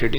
3D